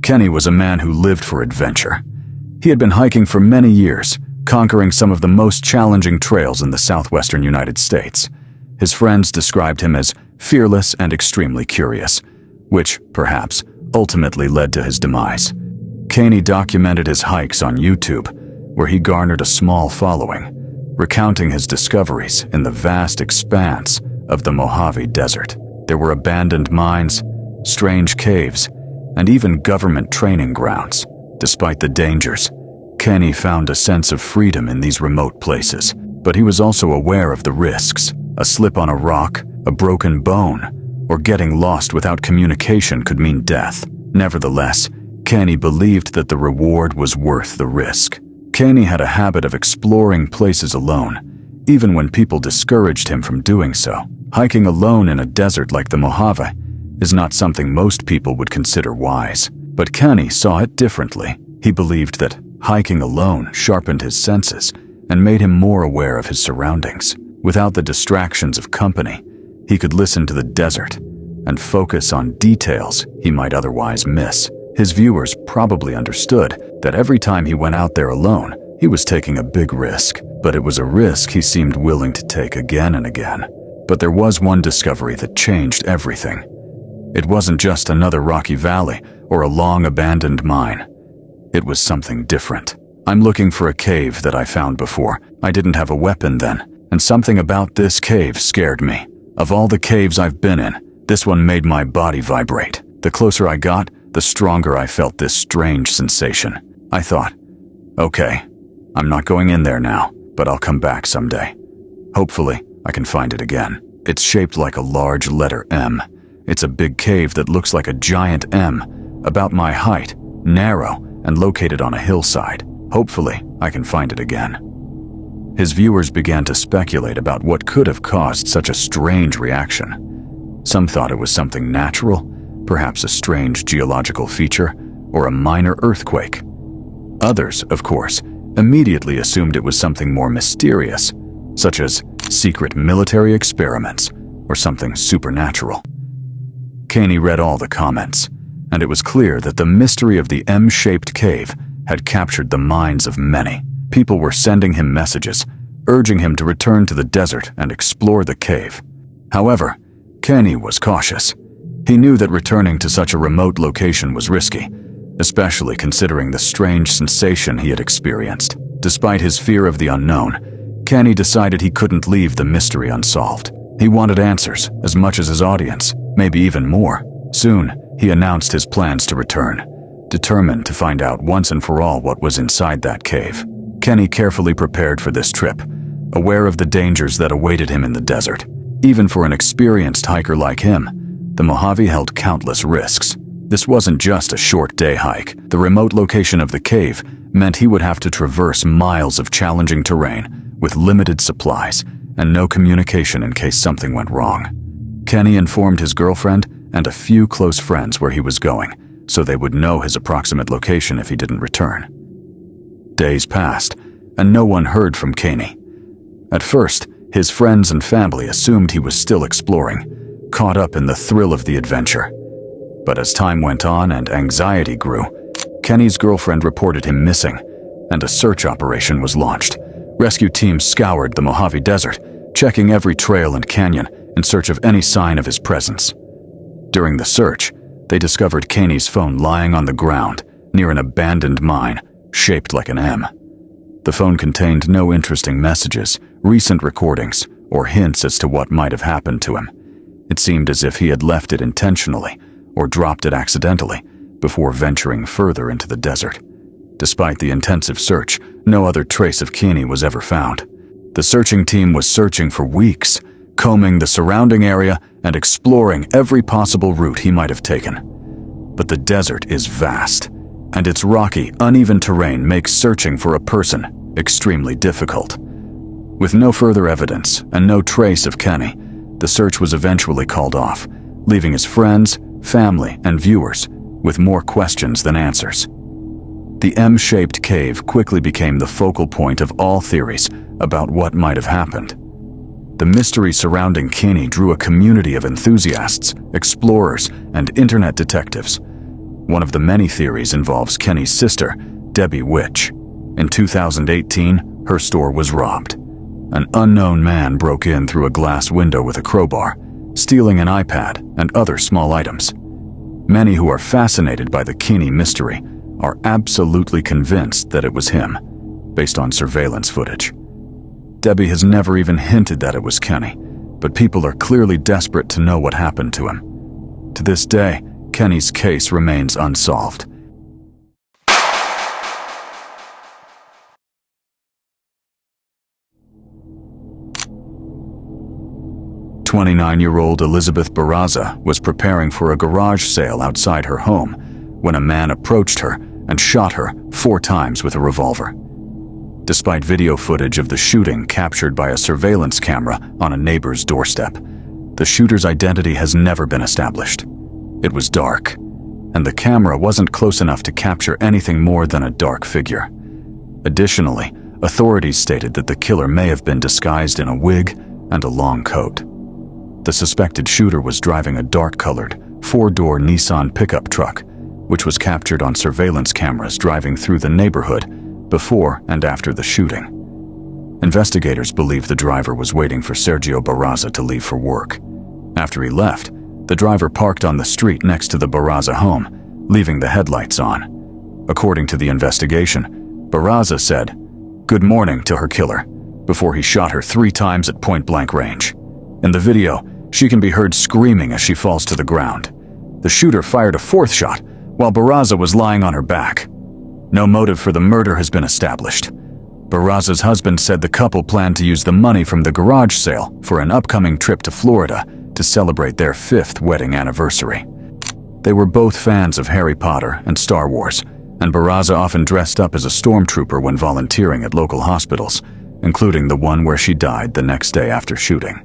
Kenny was a man who lived for adventure. He had been hiking for many years, conquering some of the most challenging trails in the southwestern United States. His friends described him as fearless and extremely curious, which, perhaps, ultimately led to his demise. Kenny documented his hikes on YouTube, where he garnered a small following, recounting his discoveries in the vast expanse of the Mojave Desert. There were abandoned mines, strange caves, and even government training grounds. Despite the dangers, Kenny found a sense of freedom in these remote places, but he was also aware of the risks. A slip on a rock, a broken bone, or getting lost without communication could mean death. Nevertheless, Kenny believed that the reward was worth the risk. Kenny had a habit of exploring places alone, even when people discouraged him from doing so. Hiking alone in a desert like the Mojave is not something most people would consider wise, but Kenny saw it differently. He believed that hiking alone sharpened his senses and made him more aware of his surroundings. Without the distractions of company, he could listen to the desert and focus on details he might otherwise miss. His viewers probably understood that every time he went out there alone, he was taking a big risk, but it was a risk he seemed willing to take again and again. But there was one discovery that changed everything. It wasn't just another rocky valley or a long abandoned mine. It was something different. I'm looking for a cave that I found before. I didn't have a weapon then, and something about this cave scared me. Of all the caves I've been in, this one made my body vibrate. The closer I got, the stronger I felt this strange sensation. I thought, okay, I'm not going in there now, but I'll come back someday. Hopefully, I can find it again. It's shaped like a large letter M. It's a big cave that looks like a giant M, about my height, narrow, and located on a hillside. Hopefully, I can find it again. His viewers began to speculate about what could have caused such a strange reaction. Some thought it was something natural, perhaps a strange geological feature, or a minor earthquake. Others, of course, immediately assumed it was something more mysterious, such as secret military experiments or something supernatural. Kenny read all the comments, and it was clear that the mystery of the M-shaped cave had captured the minds of many. People were sending him messages, urging him to return to the desert and explore the cave. However, Kenny was cautious. He knew that returning to such a remote location was risky, especially considering the strange sensation he had experienced. Despite his fear of the unknown, Kenny decided he couldn't leave the mystery unsolved. He wanted answers as much as his audience, maybe even more. Soon, he announced his plans to return, determined to find out once and for all what was inside that cave. Kenny carefully prepared for this trip, aware of the dangers that awaited him in the desert. Even for an experienced hiker like him, the Mojave held countless risks. This wasn't just a short day hike. The remote location of the cave meant he would have to traverse miles of challenging terrain with limited supplies and no communication in case something went wrong. Kenny informed his girlfriend and a few close friends where he was going, so they would know his approximate location if he didn't return. Days passed, and no one heard from Kenny. At first, his friends and family assumed he was still exploring, caught up in the thrill of the adventure. But as time went on and anxiety grew, Kenny's girlfriend reported him missing, and a search operation was launched. Rescue teams scoured the Mojave Desert, checking every trail and canyon in search of any sign of his presence. During the search, they discovered Kenny's phone lying on the ground near an abandoned mine shaped like an M. The phone contained no interesting messages, recent recordings, or hints as to what might have happened to him. It seemed as if he had left it intentionally or dropped it accidentally before venturing further into the desert. Despite the intensive search, no other trace of Kenny was ever found. The searching team was searching for weeks, combing the surrounding area and exploring every possible route he might have taken. But the desert is vast, and its rocky, uneven terrain makes searching for a person extremely difficult. With no further evidence and no trace of Kenny, the search was eventually called off, leaving his friends, family, and viewers with more questions than answers. The M-shaped cave quickly became the focal point of all theories about what might have happened. The mystery surrounding Kenny drew a community of enthusiasts, explorers, and internet detectives. One of the many theories involves Kenny's sister, Debbie Witch. In 2018, her store was robbed. An unknown man broke in through a glass window with a crowbar, stealing an iPad and other small items. Many who are fascinated by the Kenny mystery are absolutely convinced that it was him, based on surveillance footage. Debbie has never even hinted that it was Kenny, but people are clearly desperate to know what happened to him. To this day, Kenny's case remains unsolved. 29-year-old Elizabeth Barraza was preparing for a garage sale outside her home when a man approached her and shot her 4 times with a revolver. Despite video footage of the shooting captured by a surveillance camera on a neighbor's doorstep, the shooter's identity has never been established. It was dark, and the camera wasn't close enough to capture anything more than a dark figure. Additionally, authorities stated that the killer may have been disguised in a wig and a long coat. The suspected shooter was driving a dark-colored, 4-door Nissan pickup truck, which was captured on surveillance cameras driving through the neighborhood before and after the shooting. Investigators believe the driver was waiting for Sergio Barraza to leave for work. After he left, the driver parked on the street next to the Barraza home, leaving the headlights on. According to the investigation, Barraza said, "Good morning" to her killer, before he shot her 3 times at point-blank range. In the video, she can be heard screaming as she falls to the ground. The shooter fired a 4th shot while Barraza was lying on her back. No motive for the murder has been established. Barraza's husband said the couple planned to use the money from the garage sale for an upcoming trip to Florida to celebrate their 5th wedding anniversary. They were both fans of Harry Potter and Star Wars, and Barraza often dressed up as a stormtrooper when volunteering at local hospitals, including the one where she died the next day after shooting.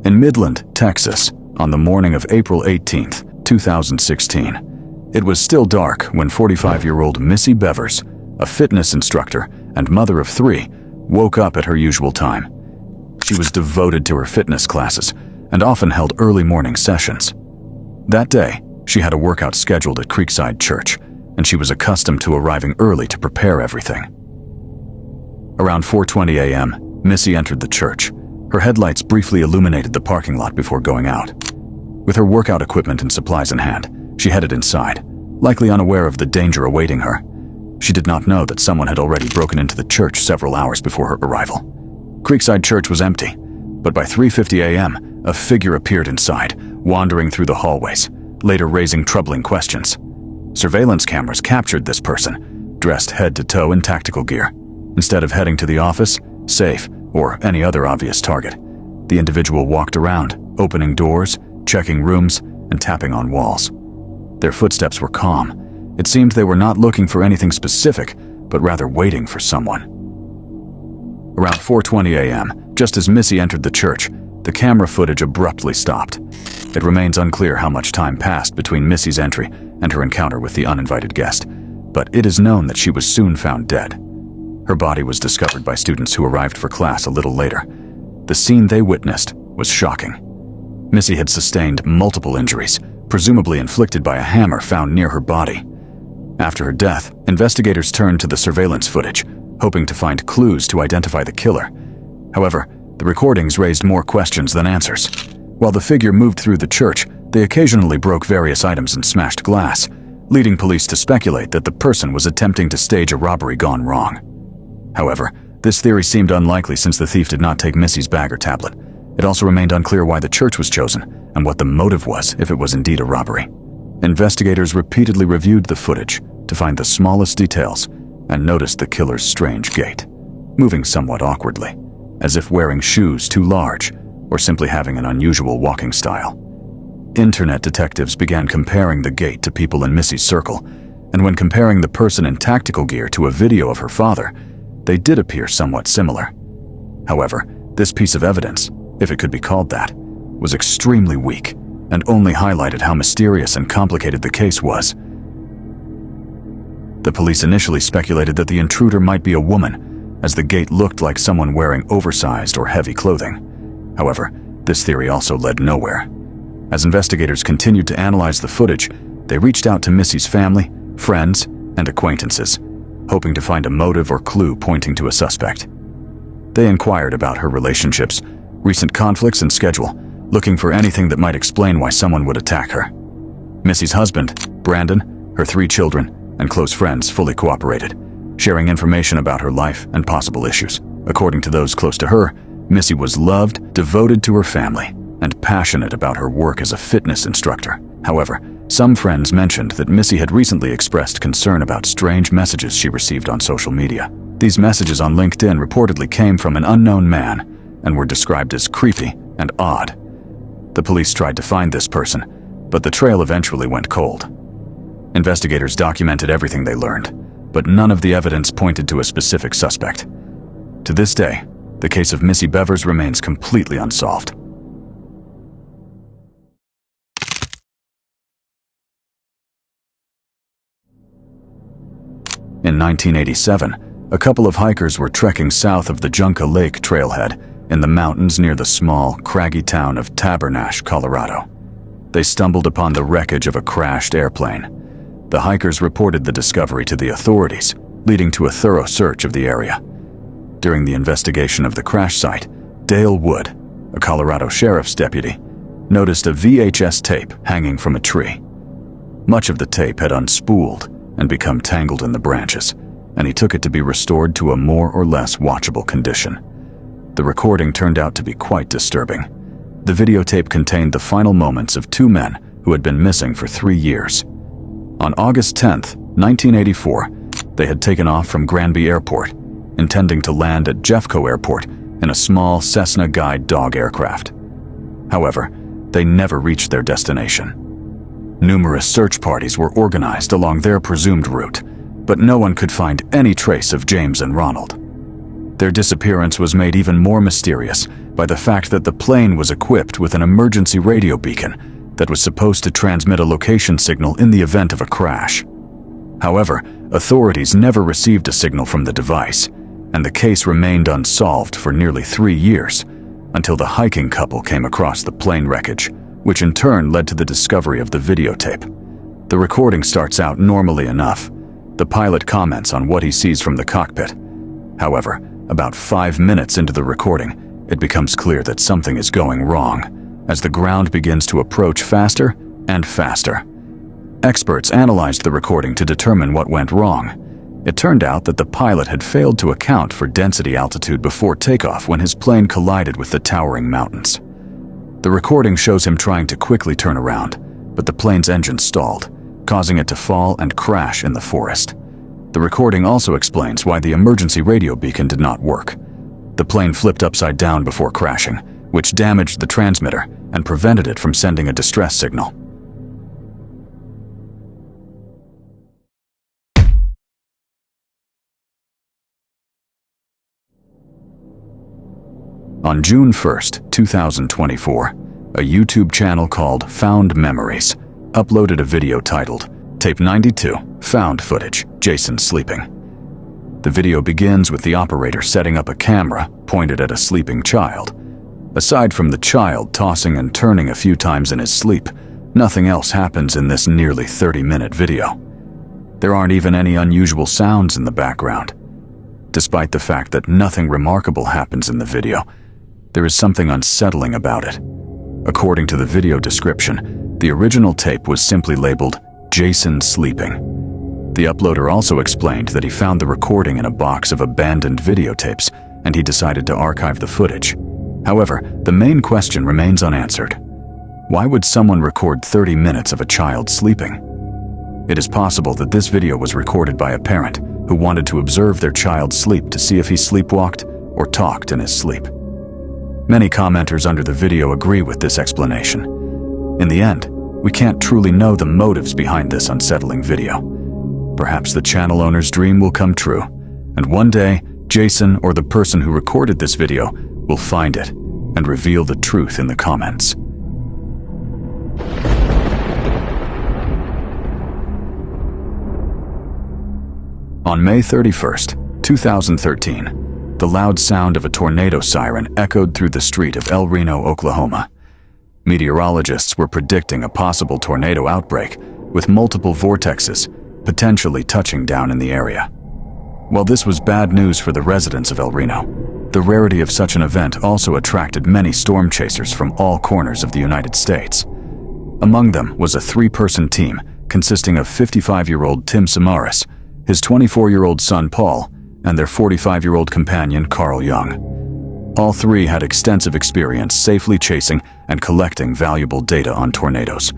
In Midland, Texas, on the morning of April 18, 2016, it was still dark when 45-year-old Missy Bevers, a fitness instructor and mother of 3, woke up at her usual time. She was devoted to her fitness classes and often held early morning sessions. That day, she had a workout scheduled at Creekside Church, and she was accustomed to arriving early to prepare everything. Around 4:20 a.m., Missy entered the church. Her headlights briefly illuminated the parking lot before going out. With her workout equipment and supplies in hand, she headed inside, likely unaware of the danger awaiting her. She did not know that someone had already broken into the church several hours before her arrival. Creekside Church was empty, but by 3:50 a.m., a figure appeared inside, wandering through the hallways, later raising troubling questions. Surveillance cameras captured this person, dressed head to toe in tactical gear. Instead of heading to the office, safe, or any other obvious target, the individual walked around, opening doors, checking rooms, and tapping on walls. Their footsteps were calm. It seemed they were not looking for anything specific, but rather waiting for someone. Around 4:20 a.m., just as Missy entered the church, the camera footage abruptly stopped. It remains unclear how much time passed between Missy's entry and her encounter with the uninvited guest, but it is known that she was soon found dead. Her body was discovered by students who arrived for class a little later. The scene they witnessed was shocking. Missy had sustained multiple injuries, presumably inflicted by a hammer found near her body. After her death, investigators turned to the surveillance footage, hoping to find clues to identify the killer. However, the recordings raised more questions than answers. While the figure moved through the church, they occasionally broke various items and smashed glass, leading police to speculate that the person was attempting to stage a robbery gone wrong. However, this theory seemed unlikely since the thief did not take Missy's bag or tablet. It also remained unclear why the church was chosen and what the motive was if it was indeed a robbery. Investigators repeatedly reviewed the footage to find the smallest details and noticed the killer's strange gait, moving somewhat awkwardly, as if wearing shoes too large or simply having an unusual walking style. Internet detectives began comparing the gait to people in Missy's circle, and when comparing the person in tactical gear to a video of her father, they did appear somewhat similar. However, this piece of evidence, if it could be called that, was extremely weak and only highlighted how mysterious and complicated the case was. The police initially speculated that the intruder might be a woman, as the gait looked like someone wearing oversized or heavy clothing. However, this theory also led nowhere. As investigators continued to analyze the footage, they reached out to Missy's family, friends, and acquaintances, hoping to find a motive or clue pointing to a suspect. They inquired about her relationships, recent conflicts, and schedule, looking for anything that might explain why someone would attack her. Missy's husband, Brandon, her 3 children, and close friends fully cooperated, sharing information about her life and possible issues. According to those close to her, Missy was loved, devoted to her family, and passionate about her work as a fitness instructor. However, some friends mentioned that Missy had recently expressed concern about strange messages she received on social media. These messages on LinkedIn reportedly came from an unknown man and were described as creepy and odd. The police tried to find this person, but the trail eventually went cold. Investigators documented everything they learned, but none of the evidence pointed to a specific suspect. To this day, the case of Missy Bevers remains completely unsolved. In 1987, a couple of hikers were trekking south of the Junca Lake trailhead in the mountains near the small, craggy town of Tabernash, Colorado. They stumbled upon the wreckage of a crashed airplane. The hikers reported the discovery to the authorities, leading to a thorough search of the area. During the investigation of the crash site, Dale Wood, a Colorado sheriff's deputy, noticed a VHS tape hanging from a tree. Much of the tape had unspooled and become tangled in the branches, and he took it to be restored to a more or less watchable condition. The recording turned out to be quite disturbing. The videotape contained the final moments of 2 men who had been missing for 3 years. On August 10, 1984, they had taken off from Granby Airport, intending to land at Jeffco Airport in a small Cessna Guide dog aircraft. However, they never reached their destination. Numerous search parties were organized along their presumed route, but no one could find any trace of James and Ronald. Their disappearance was made even more mysterious by the fact that the plane was equipped with an emergency radio beacon that was supposed to transmit a location signal in the event of a crash. However, authorities never received a signal from the device, and the case remained unsolved for nearly 3 years, until the hiking couple came across the plane wreckage, which in turn led to the discovery of the videotape. The recording starts out normally enough. The pilot comments on what he sees from the cockpit. However, about 5 minutes into the recording, it becomes clear that something is going wrong, as the ground begins to approach faster and faster. Experts analyzed the recording to determine what went wrong. It turned out that the pilot had failed to account for density altitude before takeoff when his plane collided with the towering mountains. The recording shows him trying to quickly turn around, but the plane's engine stalled, causing it to fall and crash in the forest. The recording also explains why the emergency radio beacon did not work. The plane flipped upside down before crashing, which damaged the transmitter and prevented it from sending a distress signal. On June 1st, 2024, a YouTube channel called Found Memories uploaded a video titled Tape 92, Found Footage, Jason Sleeping. The video begins with the operator setting up a camera pointed at a sleeping child. Aside from the child tossing and turning a few times in his sleep, nothing else happens in this nearly 30-minute video. There aren't even any unusual sounds in the background. Despite the fact that nothing remarkable happens in the video, there is something unsettling about it. According to the video description, the original tape was simply labeled Jason Sleeping. The uploader also explained that he found the recording in a box of abandoned videotapes, and he decided to archive the footage. However, the main question remains unanswered. Why would someone record 30 minutes of a child sleeping? It is possible that this video was recorded by a parent who wanted to observe their child's sleep to see if he sleepwalked or talked in his sleep. Many commenters under the video agree with this explanation. In the end, we can't truly know the motives behind this unsettling video. Perhaps the channel owner's dream will come true, and one day, Jason or the person who recorded this video will find it and reveal the truth in the comments. On May 31st, 2013, the loud sound of a tornado siren echoed through the street of El Reno, Oklahoma. Meteorologists were predicting a possible tornado outbreak, with multiple vortexes potentially touching down in the area. While this was bad news for the residents of El Reno, the rarity of such an event also attracted many storm chasers from all corners of the United States. Among them was a 3-person team consisting of 55-year-old Tim Samaras, his 24-year-old son Paul, and their 45-year-old companion Carl Young. All three had extensive experience safely chasing and collecting valuable data on tornadoes.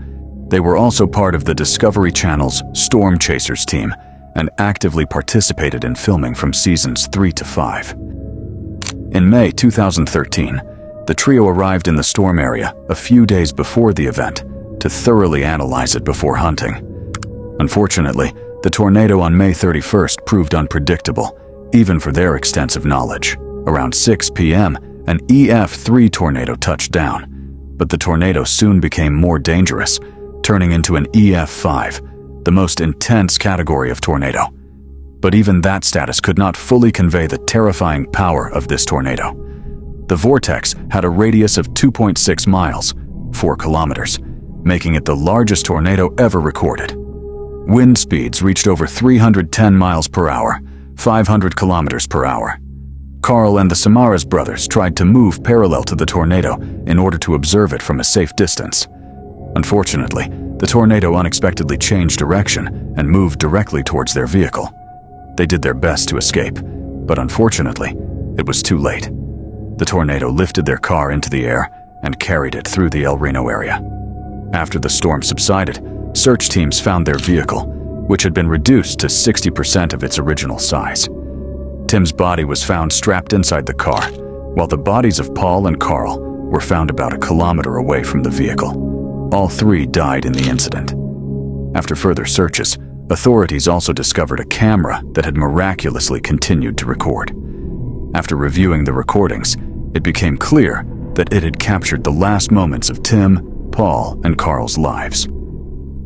They were also part of the Discovery Channel's Storm Chasers team and actively participated in filming from seasons 3 to 5. In May 2013, the trio arrived in the storm area a few days before the event to thoroughly analyze it before hunting. Unfortunately, the tornado on May 31st proved unpredictable, even for their extensive knowledge. Around 6 p.m., an EF3 tornado touched down, but the tornado soon became more dangerous, turning into an EF5, the most intense category of tornado. But even that status could not fully convey the terrifying power of this tornado. The vortex had a radius of 2.6 miles, 4 kilometers, making it the largest tornado ever recorded. Wind speeds reached over 310 miles per hour, 500 kilometers per hour. Carl and the Samaras brothers tried to move parallel to the tornado in order to observe it from a safe distance. Unfortunately, the tornado unexpectedly changed direction and moved directly towards their vehicle. They did their best to escape, but unfortunately, it was too late. The tornado lifted their car into the air and carried it through the El Reno area. After the storm subsided, search teams found their vehicle, which had been reduced to 60% of its original size. Tim's body was found strapped inside the car, while the bodies of Paul and Carl were found about a kilometer away from the vehicle. All three died in the incident. After further searches, authorities also discovered a camera that had miraculously continued to record. After reviewing the recordings, it became clear that it had captured the last moments of Tim, Paul, and Carl's lives.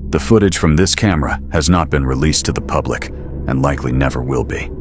The footage from this camera has not been released to the public and likely never will be.